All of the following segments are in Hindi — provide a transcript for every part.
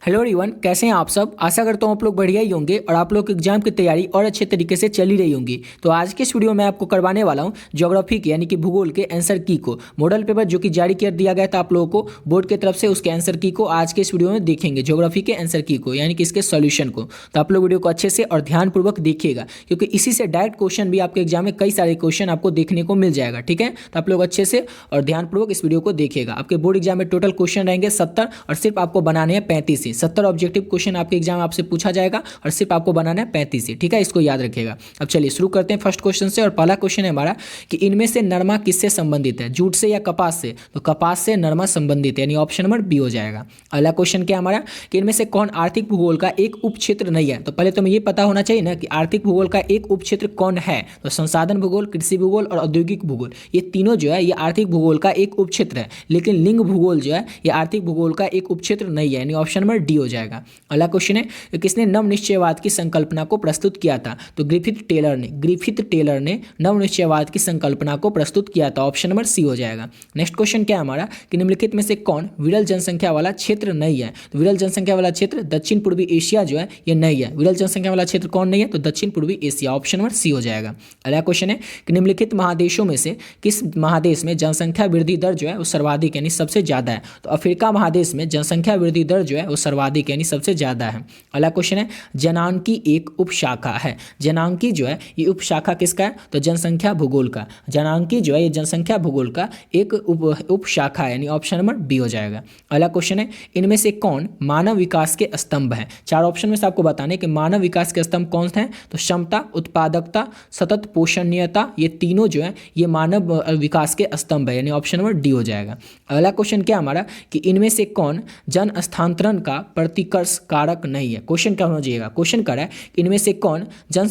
हेलो एवरीवन, कैसे हैं आप सब। आशा करता हूँ आप लोग बढ़िया ही होंगे और आप लोग एग्जाम की तैयारी और अच्छे तरीके से चल ही रही होंगी। तो आज के इस वीडियो में आपको करवाने वाला हूँ ज्योग्राफी के यानी कि भूगोल के आंसर की को। मॉडल पेपर जो कि जारी कर दिया गया था आप लोगों को बोर्ड की तरफ से, उसके आंसर की को आज के इस वीडियो में देखेंगे। ज्योग्राफी के आंसर की को यानी कि इसके सॉल्यूशन को। तो आप लोग वीडियो को अच्छे से और ध्यानपूर्वक देखिएगा, क्योंकि इसी से डायरेक्ट क्वेश्चन भी आपके एग्जाम में कई सारे क्वेश्चन आपको देखने को मिल जाएगा। ठीक है, तो आप लोग अच्छे से और ध्यानपूर्वक इस वीडियो को देखिएगा। आपके बोर्ड एग्जाम में टोटल क्वेश्चन रहेंगे 70 और सिर्फ आपको बनाने हैं 35 ही। 70 ऑब्जेक्टिव क्वेश्चन आपके एग्जाम आपसे पूछा जाएगा और सिर्फ आपको बनाना है 35 ही। ठीक है, इसको याद रखिएगा। अब चलिए शुरू करते हैं फर्स्ट क्वेश्चन से। और पहला क्वेश्चन है हमारा कि इनमें से नरमा किससे संबंधित है, जूट से या कपास से। तो कपास से नरमा संबंधित है, यानी ऑप्शन नंबर बी हो जाएगा। अगला क्वेश्चन क्या हमारा कि इनमें से कौन आर्थिक भूगोल का एक उप क्षेत्र नहीं है। तो पहले तो हमें ये पता होना चाहिए ना कि आर्थिक भूगोल का एक उप क्षेत्र कौन है। तो संसाधन भूगोल, कृषि भूगोल और औद्योगिक भूगोल, ये तीनों जो है ये आर्थिक भूगोल का एक उप क्षेत्र है। लेकिन लिंग भूगोल जो है ये आर्थिक भूगोल का एक उप क्षेत्र नहीं है, यानी ऑप्शन नंबर डी हो जाएगा। अगला क्वेश्चन है कि किसने नवनिश्चयवाद की संकल्पना को प्रस्तुत किया था। तो ग्रिफिथ टेलर ने नवनिश्चयवाद की संकल्पना को प्रस्तुत किया था। ऑप्शन नंबर सी हो जाएगा। नेक्स्ट क्वेश्चन क्या है हमारा कि निम्नलिखित में से कौन विरल जनसंख्या वाला क्षेत्र नहीं है। तो विरल जनसंख्या वाला क्षेत्र दक्षिण पूर्वी एशिया जो है ये नहीं है। विरल जनसंख्या वाला क्षेत्र कौन नहीं है, तो दक्षिण पूर्वी एशिया। ऑप्शन नंबर सी हो जाएगा। अगला क्वेश्चन है कि निम्नलिखित महादेशों में से किस महादेश में जनसंख्या वृद्धि दर जो है वो सर्वाधिक यानी सबसे ज्यादा है। तो अफ्रीका महादेश में जनसंख्या वृद्धि दर जो है वो सर्वाधिक यानी सबसे ज्यादा है। अगला क्वेश्चन है जनांकी एक उपशाखा है। जनांकी जो है ये उपशाखा किसका है, तो जनसंख्या भूगोल का। जनांकी जो है ये जनसंख्या भूगोल का एक उपशाखा है, यानी ऑप्शन नंबर बी हो जाएगा। अगला क्वेश्चन है इनमें से कौन मानव विकास के स्तंभ है। चार ऑप्शन में से आपको बताने कि मानव विकास के स्तंभ कौन से हैं। तो क्षमता, उत्पादकता, सतत पोषणीयता, ये तीनों जो है ये मानव विकास के स्तंभ है, यानी ऑप्शन नंबर डी हो जाएगा। अगला क्वेश्चन क्या हमारा कि इनमें से कौन जन स्थानांतरण का प्रतिकर्ष कारक नहीं है। क्वेश्चन क्या होना चाहिएगा, क्वेश्चन कर रहा है कि इनमें से कौन जन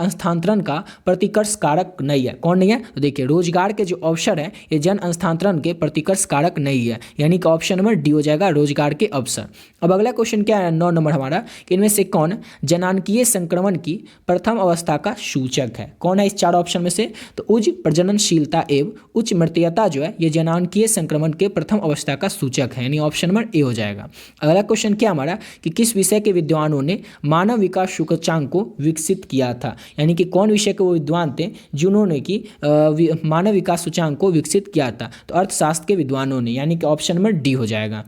स्थानांतरण का प्रतिकर्ष कारक नहीं है। कौन नहीं है, तो देखिए रोजगार के जो अवसर है ये जन स्थानांतरण के प्रतिकर्ष कारक नहीं है, यानी कि ऑप्शन नंबर डी हो जाएगा, रोजगार के अवसर। अब अगला क्वेश्चन क्या है 9 नंबर हमारा कि इनमें से कौन जनांकीय संक्रमण की प्रथम अवस्था का सूचक है। कौन है इस चार ऑप्शन में से, तो उच्च प्रजननशीलता एवं उच्च मृत्यता जो है ये जनांकीय संक्रमण के प्रथम अवस्था का सूचक है, यानी ऑप्शन नंबर ए हो जाएगा। अगला क्वेश्चन क्या हमारा कि किस विषय के विद्वानों ने मानव विकास सूचकांक को विकसित किया था। यानी कि कौन विषय के वो विद्वान थे जिन्होंने कि मानव विकास सूचकांक को विकसित किया था। तो अर्थशास्त्र के विद्वानों ने, यानी कि ऑप्शन नंबर डी हो जाएगा।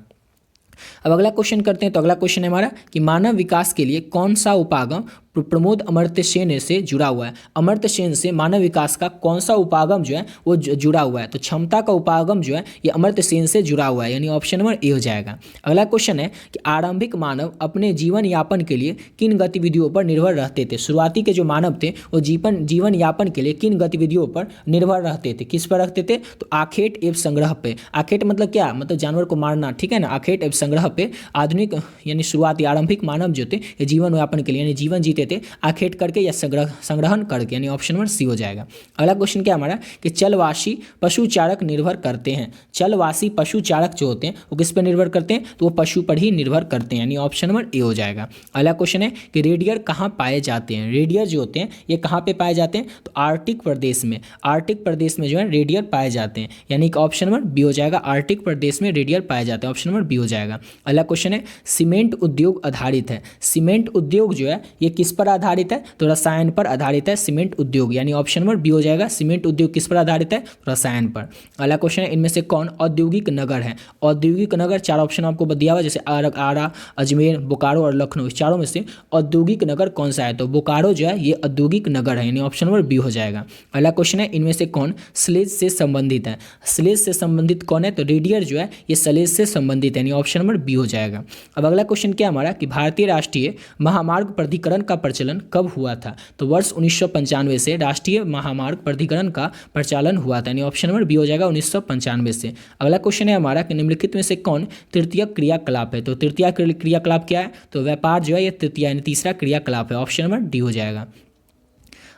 अब अगला क्वेश्चन करते हैं। तो अगला क्वेश्चन है हमारा कि मानव विकास के लिए कौन सा उपागम प्रमोद अमर्त्य सेन से जुड़ा हुआ है। अमर्त्य सेन से मानव विकास का कौन सा उपागम जो है वो जुड़ा हुआ है। तो क्षमता का उपागम जो है ये अमर्त्य सेन से जुड़ा हुआ है, यानी ऑप्शन नंबर ए हो जाएगा। अगला क्वेश्चन है कि आरंभिक मानव अपने जीवन यापन के लिए किन गतिविधियों पर निर्भर रहते थे। शुरुआती के जो मानव थे वो जीवन यापन के लिए किन गतिविधियों पर निर्भर रहते थे, किस पर रखते थे, तो आखेट एवं संग्रह पे। आखेट मतलब क्या, मतलब जानवर को मारना, ठीक है ना। आखेट एवं संग्रह पे आधुनिक यानी शुरुआती आरंभिक मानव जो थे ये जीवन यापन के लिए यानी जीवन जीते थे आखेट करके या संग्रहण करके, यानी ऑप्शन नंबर सी हो जाएगा। अगला क्वेश्चन क्या हमारा कि चलवासी पशुचारक निर्भर करते हैं। चलवासी पशुचारक जो होते हैं वो किस पर निर्भर करते हैं, तो वो पशु पर ही निर्भर करते हैं, यानी ऑप्शन नंबर ए हो जाएगा। अगला क्वेश्चन है कि रेडियर कहाँ पाए जाते हैं। रेडियर जो होते हैं ये कहाँ पे पाए जाते हैं, तो आर्कटिक प्रदेश में। आर्कटिक प्रदेश में जो है रेडियर पाए जाते हैं, यानी कि ऑप्शन नंबर बी हो जाएगा। आर्कटिक प्रदेश में रेडियर पाए जाते हैं, ऑप्शन नंबर बी हो जाएगा। अगला क्वेश्चन है सीमेंट उद्योग आधारित है। सीमेंट उद्योग जो है ये किस पर आधारित है, तो रसायन पर आधारित है सीमेंट उद्योग, यानी ऑप्शन नंबर बी हो जाएगा। सीमेंट उद्योग किस पर आधारित है, रसायन पर। अगला क्वेश्चन है इनमें से कौन औद्योगिक नगर है। औद्योगिक नगर चार ऑप्शन आपको दिया हुआ, जैसे आरा, अजमेर, बोकारो और लखनऊ। इस चारों में से औद्योगिक नगर कौन सा है, तो बोकारो जो है ये औद्योगिक नगर है, यानी ऑप्शन नंबर बी हो जाएगा। अगला क्वेश्चन है इनमें से कौन स्लेज से संबंधित है। स्लेज से संबंधित कौन है, तो रेडियर जो है ये स्लेज से संबंधित है, यानी ऑप्शन नंबर बी हो जाएगा। अब अगला क्वेश्चन क्या हमारा कि भारतीय राष्ट्रीय महामार्ग प्राधिकरण का प्रचलन कब हुआ था। तो वर्ष 1995 से राष्ट्रीय महामार्ग प्राधिकरण का प्रचलन हुआ था, यानी ऑप्शन नंबर बी हो जाएगा 1995 से। अगला क्वेश्चन है हमारा कि निम्नलिखित में से कौन तृतीय क्रियाकलाप है। तो तृतीय क्रियाकलाप क्या है, तो व्यापार जो है ये तृतीय यानी तीसरा क्रियाकलाप है, ऑप्शन नंबर डी हो जाएगा।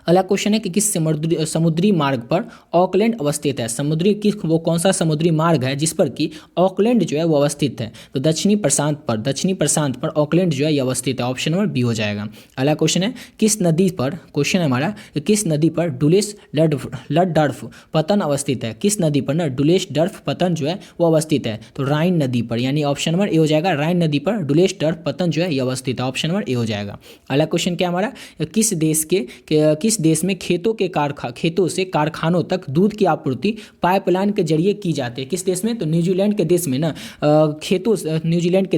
अगला क्वेश्चन है कि किस समुद्री मार्ग पर ऑकलैंड अवस्थित है। समुद्री किस वो कौन सा समुद्री मार्ग है जिस पर कि ऑकलैंड जो है वो अवस्थित है। तो दक्षिणी प्रशांत पर ऑकलैंड जो है ये अवस्थित है। ऑप्शन नंबर बी हो जाएगा। अगला क्वेश्चन है किस नदी पर, क्वेश्चन है हमारा कि किस नदी पर डुलेस डर्फ पतन अवस्थित है। किस नदी पर ना डुलेस डर्फ पतन जो है वो अवस्थित है। तो राइन नदी पर, यानी ऑप्शन नंबर ए हो जाएगा। राइन नदी पर डुलेस डर्फ पतन जो है ये अवस्थित है। ऑप्शन नंबर ए हो जाएगा। अगला क्वेश्चन क्या हमारा, किस देश में खेतों से कारखानों तक दूध की आपूर्ति पाइपलाइन के जरिए की जाती है। किस देश में, तो न्यूजीलैंड के देश में ना न्यूजीलैंड के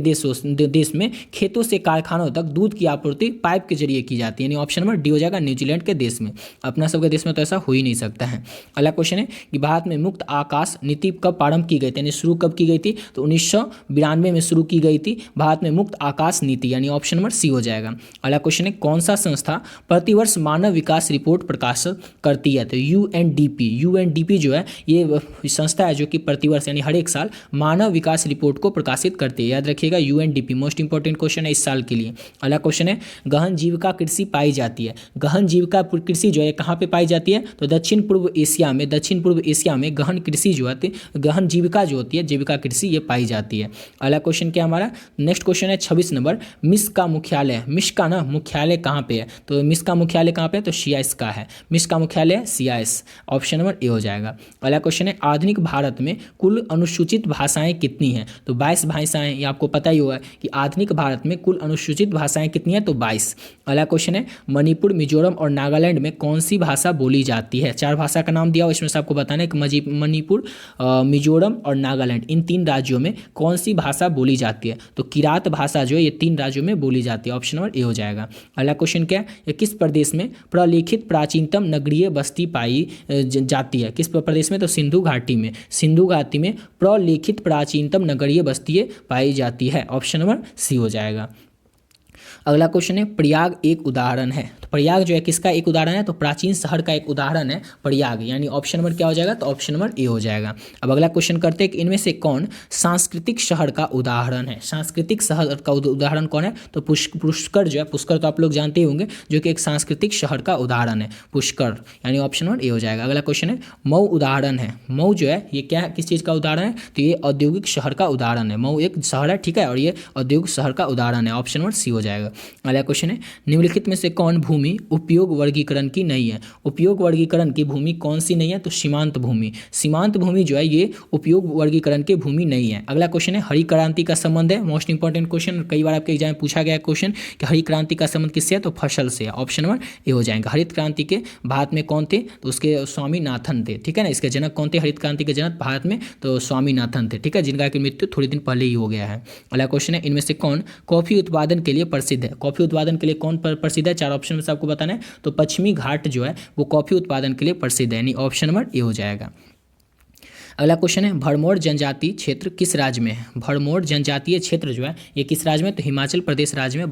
देश में खेतों से कारखानों तक दूध की आपूर्ति पाइप के जरिए की जाती है, यानी ऑप्शन नंबर डी हो जाएगा। न्यूजीलैंड के देश में, अपना सबके देश में तो ऐसा हो ही नहीं सकता है। अगला क्वेश्चन है कि भारत में मुक्त आकाश नीति कब प्रारंभ की गई थी, यानी शुरू कब की गई थी, तो 1992 में शुरू की गई थी भारत में मुक्त आकाश नीति, यानी ऑप्शन नंबर सी हो जाएगा। अगला क्वेश्चन है कौन सा संस्था प्रतिवर्ष मानव विकास रिपोर्ट प्रकाशित करती है, तो यूएनडीपी जो है ये संस्था है जो कि प्रतिवर्ष यानी हर एक साल मानव विकास रिपोर्ट को प्रकाशित करती है। याद रखिएगा यूएनडीपी, मोस्ट इंपॉर्टेंट क्वेश्चन है इस साल के लिए। अगला क्वेश्चन है गहन जीविका कृषि पाई जाती है। गहन जीविका कृषि जो है कहाँ पे पाई जाती है, तो दक्षिण पूर्व एशिया में गहन कृषि जो है, गहन जीविका जो होती है, जीविका कृषि ये पाई जाती है। अगला क्वेश्चन क्या हमारा, नेक्स्ट क्वेश्चन है 26 नंबर, मिस का मुख्यालय कहाँ पे है, तो मिस का मुख्यालय कहाँ पे है, तो सियाइस का है। मिस का मुख्यालय सियाइस, ऑप्शन नंबर ए हो जाएगा। अगला क्वेश्चन है आधुनिक भारत में कुल अनुसूचित भाषाएं कितनी हैं, तो 22 भाषाएं, ये आपको पता ही होगा कि आधुनिक भारत में कुल अनुसूचित भाषाएं कितनी हैं, तो 22। अगला क्वेश्चन है मणिपुर, मिजोरम और नागालैंड में कौन सी भाषा बोली जाती है। 4 भाषा का नाम दिया हुआ, इसमें से आपको बताना है कि मणिपुर, मिजोरम और नागालैंड, इन 3 राज्यों में कौन सी भाषा बोली जाती है, तो किरात भाषा जो है ये 3 राज्यों में बोली जाती है। ऑप्शन नंबर ए हो जाएगा। अगला क्वेश्चन क्या है, किस प्रदेश में प्रलिखित प्राचीनतम नगरीय बस्ती पाई जाती है। किस प्रदेश में, तो सिंधु घाटी में प्रलिखित प्राचीनतम नगरीय बस्ती पाई जाती है। ऑप्शन नंबर सी हो जाएगा। अगला क्वेश्चन है प्रयाग एक उदाहरण है, तो प्रयाग जो है किसका एक उदाहरण है, तो प्राचीन शहर का एक उदाहरण है प्रयाग, यानी ऑप्शन नंबर क्या हो जाएगा, तो ऑप्शन नंबर ए हो जाएगा। अब अगला क्वेश्चन करते हैं कि इनमें से कौन सांस्कृतिक शहर का उदाहरण है। सांस्कृतिक शहर का उदाहरण कौन है, तो पुष्कर जो है, पुष्कर तो आप लोग जानते ही होंगे, जो कि एक सांस्कृतिक शहर का उदाहरण है पुष्कर, यानी ऑप्शन नंबर ए हो जाएगा। अगला क्वेश्चन है मऊ उदाहरण है। मऊ जो है ये क्या है, किस चीज़ का उदाहरण है, तो ये औद्योगिक शहर का उदाहरण है। मऊ एक शहर है, ठीक है, और ये औद्योगिक शहर का उदाहरण है। ऑप्शन नंबर सी हो जाएगा। अगला क्वेश्चन है निम्नलिखित में से कौन भूमि उपयोग वर्गीकरण की नहीं है। उपयोग वर्गीकरण की भूमि कौन सी नहीं है, तो सीमांत भूमि जो है ये उपयोग वर्गीकरण की भूमि नहीं है। अगला क्वेश्चन है हरी क्रांति का संबंध है, मोस्ट इंपॉर्टेंट क्वेश्चन, कई बार आपके एग्जाम में पूछा गया क्वेश्चन कि हरी क्रांति का संबंध किससे है, तो फसल से है। ऑप्शन नंबर ए हो जाएगा। हरित क्रांति के भारत में कौन थे, तो उसके स्वामीनाथन थे, ठीक है ना। इसके जनक कौन थे, हरित क्रांति के जनक भारत में, तो स्वामीनाथन थे, ठीक है, जिनका की मृत्यु थोड़ी दिन पहले ही हो गया है। अगला क्वेश्चन है इनमें से कौन कॉफी उत्पादन के लिए प्रसिद्ध है। कॉफी उत्पादन के लिए कौन प्रसिद्ध है, 4 ऑप्शन में से आपको बताना है, तो पश्चिमी घाट जो है वो कॉफी उत्पादन के लिए प्रसिद्ध है, यानी ऑप्शन नंबर ए हो जाएगा। अगला क्वेश्चन है भरमौर जनजातीय क्षेत्र किस राज्य में है। भरमौर जनजातीय क्षेत्र जो है ये किस राज्य में, तो हिमाचल प्रदेश राज्य में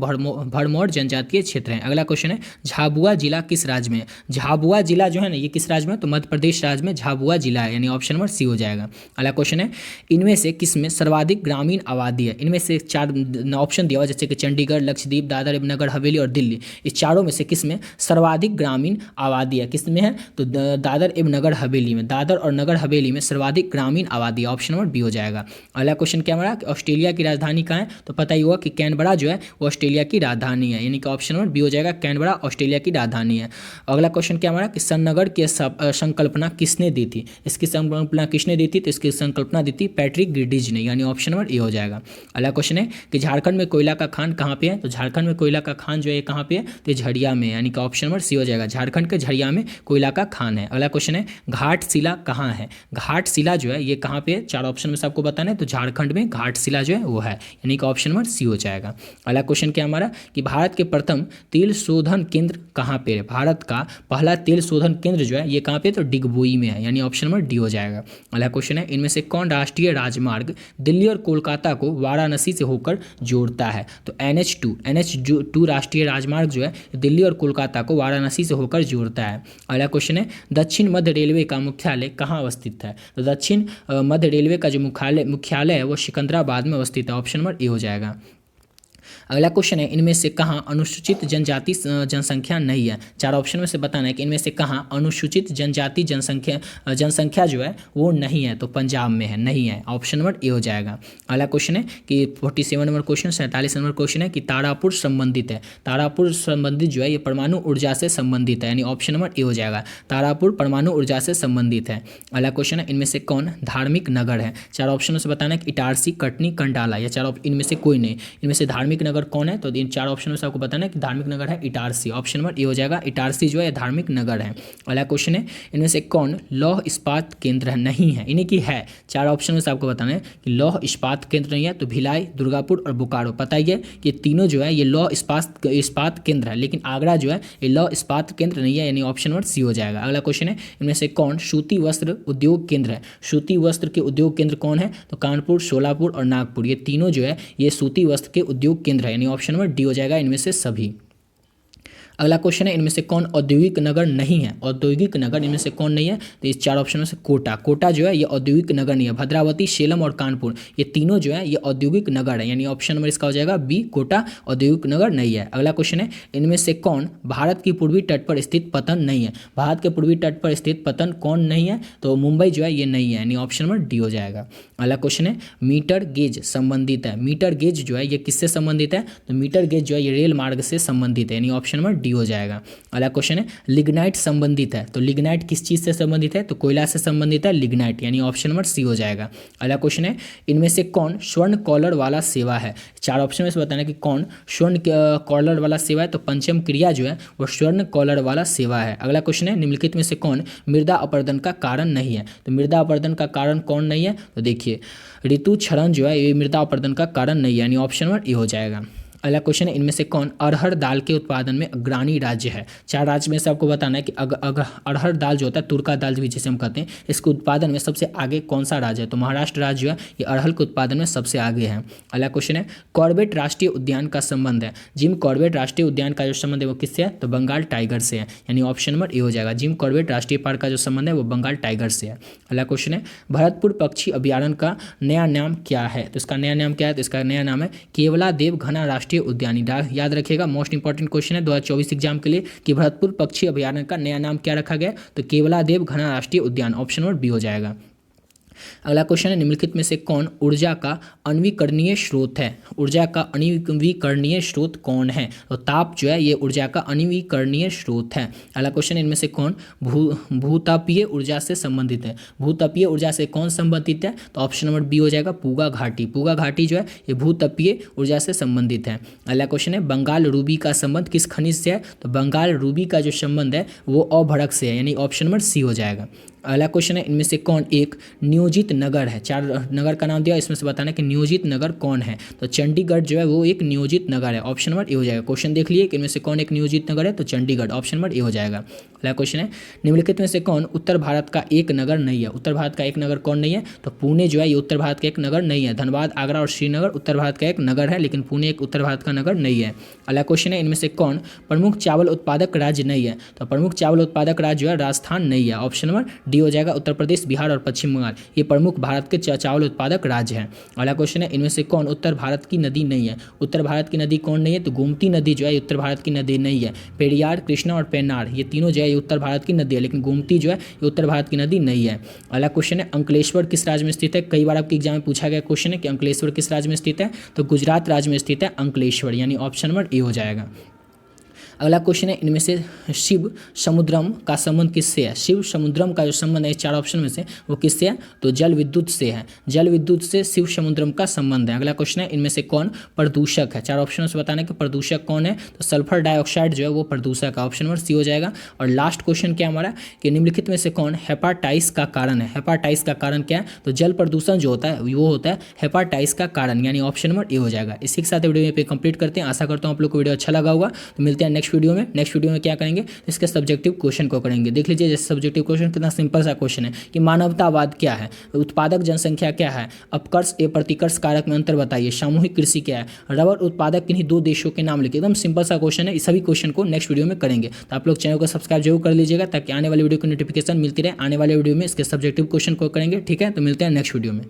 भरमौर जनजातीय क्षेत्र है। अगला क्वेश्चन है झाबुआ जिला किस राज्य में है। झाबुआ जिला जो है ना ये किस राज्य में, तो मध्य प्रदेश राज्य में झाबुआ जिला है, यानी ऑप्शन नंबर सी हो जाएगा। अगला क्वेश्चन है इनमें से किस में सर्वाधिक ग्रामीण आबादी है। इनमें से 4 ऑप्शन दिया हुआ, जैसे कि चंडीगढ़, लक्षद्वीप, दादर एवं नगर हवेली और दिल्ली, इस चारों में से किस में सर्वाधिक ग्रामीण आबादी है, किस में है, तो दादर एवं नगर हवेली में। दादर और नगर हवेली में सर्वाधिक ग्रामीण आबादी, ऑप्शन नंबर बी हो जाएगा। अगला क्वेश्चन क्या हमारा, ऑस्ट्रेलिया की राजधानी कहाँ है, तो पता ही होगा कि कैनबरा जो है वो ऑस्ट्रेलिया की राजधानी है, यानी कि ऑप्शन नंबर बी हो जाएगा। कैनबरा ऑस्ट्रेलिया की राजधानी है। अगला क्वेश्चन क्या हमारा कि सन्नगढ़ की संकल्पना किसने दी थी। इसकी संकल्पना किसने दी थी, तो इसकी संकल्पना दी थी पैट्रिक ग्रिडिज ने, यानी ऑप्शन नंबर ए हो जाएगा। अगला क्वेश्चन है कि झारखंड में कोयला का खान कहाँ पे है, तो झारखंड में कोयला का खान जो है कहाँ पे है, तो झरिया में, यानी कि ऑप्शन नंबर सी हो जाएगा। झारखंड के झरिया में कोयला का खान है। अगला क्वेश्चन है घाटशिला कहाँ है। घाटशिला जो है ये कहाँ पे है, 4 ऑप्शन में से आपको बताना है, तो झारखंड में घाटशिला जो है वो है, यानी कि ऑप्शन नंबर सी हो जाएगा। अगला क्वेश्चन क्या हमारा कि भारत के प्रथम तेल शोधन केंद्र कहाँ पे है। भारत का पहला तेल शोधन केंद्र जो है ये कहाँ पे, तो डिगबोई में है, यानी ऑप्शन नंबर डी हो जाएगा। अगला क्वेश्चन है इनमें से कौन राष्ट्रीय राजमार्ग दिल्ली और कोलकाता को वाराणसी से होकर जोड़ता है, तो NH2 राष्ट्रीय राजमार्ग जो है दिल्ली और कोलकाता को वाराणसी से होकर जोड़ता है। अगला क्वेश्चन है दक्षिण मध्य रेलवे का मुख्यालय कहाँ अवस्थित है, तो दक्षिण मध्य रेलवे का जो मुख्यालय है वो सिकंदराबाद में अवस्थित है, ऑप्शन नंबर ए हो जाएगा। अगला क्वेश्चन है, इनमें से कहाँ अनुसूचित जनजाति जनसंख्या नहीं है। चार ऑप्शन में से बताना है कि इनमें से कहाँ अनुसूचित जनजाति जनसंख्या जो है वो नहीं है। तो पंजाब में है, नहीं है। ऑप्शन नंबर ए हो जाएगा। अगला क्वेश्चन है कि 47 नंबर क्वेश्चन, 47 नंबर क्वेश्चन है कि तारापुर संबंधित है। तारापुर संबंधित जो है ये परमाणु ऊर्जा से संबंधित है, यानी ऑप्शन नंबर ए हो जाएगा। तारापुर परमाणु ऊर्जा से संबंधित है। अगला क्वेश्चन है, इनमें से कौन धार्मिक नगर है। चार ऑप्शन में से बताना है कि इटारसी, कटनी, कंडाला। या चार इनमें से कोई नहीं। इनमें से धार्मिक नगर कौन है, तो इन चार ऑप्शन में से आपको बताना है कि धार्मिक नगर है इटारसी। ऑप्शन नंबर ए हो जाएगा। इटारसी जो है धार्मिक नगर है। अगला क्वेश्चन है, इनमें से कौन लौह इस्पात केंद्र नहीं है। इन्हीं की है। चार ऑप्शन में से आपको बताना है कि लौह इस्पात केंद्र नहीं है। तो भिलाई, दुर्गापुर और बोकारो। पता ही है कि तीनों जो है ये लौह इस्पात केंद्र है, लेकिन आगरा जो है ये लौह इस्पात केंद्र नहीं है, यानी ऑप्शन नंबर सी हो जाएगा। अगला क्वेश्चन है, इनमें से कौन सूती वस्त्र उद्योग केंद्र है। सूती वस्त्र के उद्योग केंद्र कौन है, तो कानपुर, शोलापुर और नागपुर, ये तीनों जो है ये सूती वस्त्र के उद्योग केंद्र है, यानी ऑप्शन नंबर डी हो जाएगा इनमें से सभी। अगला क्वेश्चन है, इनमें से कौन औद्योगिक नगर नहीं है। औद्योगिक नगर इनमें से कौन नहीं है, तो इस चार ऑप्शन में से कोटा। कोटा जो है ये औद्योगिक नगर नहीं है। भद्रावती, सेलम और कानपुर ये तीनों जो है ये औद्योगिक नगर है, यानी ऑप्शन नंबर इसका हो जाएगा बी, कोटा औद्योगिक नगर नहीं है। अगला क्वेश्चन है, इनमें से कौन भारत की पूर्वी तट पर स्थित पतन नहीं है। भारत के पूर्वी तट पर स्थित पतन कौन नहीं है, तो मुंबई जो है ये नहीं है, यानी ऑप्शन नंबर डी हो जाएगा। अगला क्वेश्चन है, मीटर गेज संबंधित है। मीटर गेज जो है ये किससे संबंधित है, तो मीटर गेज जो है ये रेल मार्ग से संबंधित है, यानी ऑप्शन नंबर डी हो जाएगा। अगला क्वेश्चन है, लिग्नाइट संबंधित है। तो लिग्नाइट किस चीज से संबंधित है, तो कोयला से संबंधित है लिग्नाइट, यानी ऑप्शन नंबर सी हो जाएगा। अगला क्वेश्चन है, इनमें से कौन स्वर्ण कॉलर वाला सेवा है। चार ऑप्शन में से बताना है कि कौन स्वर्ण कॉलर वाला सेवा है, तो पंचम क्रिया जो है वो स्वर्ण कॉलर वाला सेवा है। अगला क्वेश्चन है, निम्नलिखित में से कौन मृदा अपरदन का कारण नहीं है। तो मृदा अपरदन का कारण कौन नहीं है, तो देखिए ऋतु क्षरण जो है ये मृदा अपरदन का कारण नहीं है, यानी ऑप्शन नंबर ए हो जाएगा। अगला क्वेश्चन है, इनमें से कौन अरहर दाल के उत्पादन में अग्रणी राज्य है। चार राज्य में से आपको बताना है कि अरहर दाल जो होता है, तुरका दाल भी जिसे हम कहते हैं, इसके उत्पादन में सबसे आगे कौन सा राज्य है, तो महाराष्ट्र राज्य जो है ये अरहर के उत्पादन में सबसे आगे है। अगला क्वेश्चन है, कॉर्बेट राष्ट्रीय उद्यान का संबंध है। जिम कॉर्बेट राष्ट्रीय उद्यान का जो संबंध है वो किससे है, तो बंगाल टाइगर से है, यानी ऑप्शन नंबर ए हो जाएगा। जिम कॉर्बेट राष्ट्रीय पार्क का जो संबंध है वो बंगाल टाइगर से है। अगला क्वेश्चन है, भरतपुर पक्षी अभ्यारण्य का नया नाम क्या है। तो इसका नया नाम क्या है, तो इसका नया नाम है केवलादेव घना राष्ट्रीय उद्यान। याद रखिएगा, मोस्ट इंपॉर्टेंट क्वेश्चन है 2024 एग्जाम के लिए कि भरतपुर पक्षी अभ्यारण्य का नया नाम क्या रखा गया, तो केवलादेव घना राष्ट्रीय उद्यान। ऑप्शन नंबर बी हो जाएगा। अगला क्वेश्चन है, निम्नलिखित में से कौन ऊर्जा का अनवीकरणीय स्रोत है। ऊर्जा का अनवीकरणीय स्रोत कौन है, तो ताप जो है ये ऊर्जा का अनवीकरणीय स्रोत है। अगला क्वेश्चन है, इनमें से कौन भूतापीय ऊर्जा से संबंधित है। भूतापीय ऊर्जा से कौन संबंधित है, तो ऑप्शन नंबर बी हो जाएगा पूगा घाटी। पूगा घाटी जो है ये भूतापीय ऊर्जा से संबंधित है। अगला क्वेश्चन है, बंगाल रूबी का संबंध किस खनिज से है, तो बंगाल रूबी का जो संबंध है वो अभ्रक से है, यानी ऑप्शन नंबर सी हो जाएगा। अगला क्वेश्चन है, इनमें से कौन एक नियोजित नगर है। चार नगर का नाम दिया, इसमें से बताना है कि नियोजित नगर कौन है, तो चंडीगढ़ जो है वो एक नियोजित नगर है। ऑप्शन नंबर ए हो जाएगा। क्वेश्चन देख लिए कि इनमें से कौन एक नियोजित नगर है, तो चंडीगढ़। ऑप्शन नंबर ए हो जाएगा। अगला क्वेश्चन है, निम्नलिखित में से कौन उत्तर भारत का एक नगर नहीं है। उत्तर भारत का एक नगर कौन नहीं है, तो पुणे जो है ये उत्तर भारत का एक नगर नहीं है। धनबाद, आगरा और श्रीनगर उत्तर भारत का एक नगर है, लेकिन पुणे एक उत्तर भारत का नगर नहीं है। अगला क्वेश्चन है, इनमें से कौन प्रमुख चावल उत्पादक राज्य नहीं है, तो प्रमुख चावल उत्पादक राज्य जो है राजस्थान नहीं है। ऑप्शन नंबर डी हो जाएगा। उत्तर प्रदेश, बिहार और पश्चिम बंगाल ये प्रमुख भारत के चावल उत्पादक राज्य हैं। अगला क्वेश्चन है, इनमें से कौन उत्तर भारत की नदी नहीं है। उत्तर भारत की नदी कौन नहीं है, तो गोमती नदी जो है उत्तर भारत की नदी नहीं है। पेरियार, कृष्णा और पेन्नार ये तीनों जो है ये उत्तर भारत की नदी है, लेकिन गोमती जो है ये उत्तर भारत की नदी नहीं है। अगला क्वेश्चन है, अंकलेश्वर किस राज्य में स्थित है। कई बार आपके एग्जाम में पूछा गया क्वेश्चन है कि अंकलेश्वर किस राज्य में स्थित है, तो गुजरात राज्य में स्थित है अंकलेश्वर, यानी ऑप्शन नंबर ए हो जाएगा। अगला क्वेश्चन है, इनमें से शिव समुद्रम का संबंध किससे है। शिव समुद्रम का जो संबंध है चार ऑप्शन में से वो किससे है, तो जल विद्युत से है। जल विद्युत से शिव समुद्रम का संबंध है। अगला क्वेश्चन है, इनमें से कौन प्रदूषक है। चार ऑप्शन से बताना है कि प्रदूषक कौन है, तो सल्फर डाइऑक्साइड जो है वो प्रदूषक है। ऑप्शन नंबर सी हो जाएगा। और लास्ट क्वेश्चन क्या हमारा कि निम्नलिखित में से कौन हेपाटाइटिस का कारण है। हेपाटाइटिस का कारण क्या है, तो जल प्रदूषण जो होता है वो होता है हेपाटाइटिस का कारण, यानी ऑप्शन नंबर ए हो जाएगा। इसी के साथ वीडियो पे कंप्लीट करते हैं। आशा करता हूँ आप लोग को वीडियो अच्छा लगा होगा। तो मिलते हैं नेक्स्ट वीडियो में क्या करेंगे, इसके सब्जेक्टिव क्वेश्चन को करेंगे। देख लीजिए जैसे सब्जेक्टिव क्वेश्चन कितना सिंपल सा क्वेश्चन है कि मानवतावाद क्या है, उत्पादक जनसंख्या क्या है, अपकर्ष एवं प्रतिकर्ष कारक में अंतर बताइए, सामूहिक कृषि क्या है, रबर उत्पादक किन्हीं दो देशों के नाम लिखिए। एकदम सिंपल सा क्वेश्चन है। इस सभी क्वेश्चन को नेक्स्ट वीडियो में करेंगे। तो आप लोग चैनल को सब्सक्राइब जरूर कर लीजिएगा ताकि आने वाली वीडियो की नोटिफिकेशन मिलती रहे। आने वाले वीडियो में इसके सब्जेक्टिव क्वेश्चन को करेंगे। ठीक है, तो मिलते हैं नेक्स्ट वीडियो में।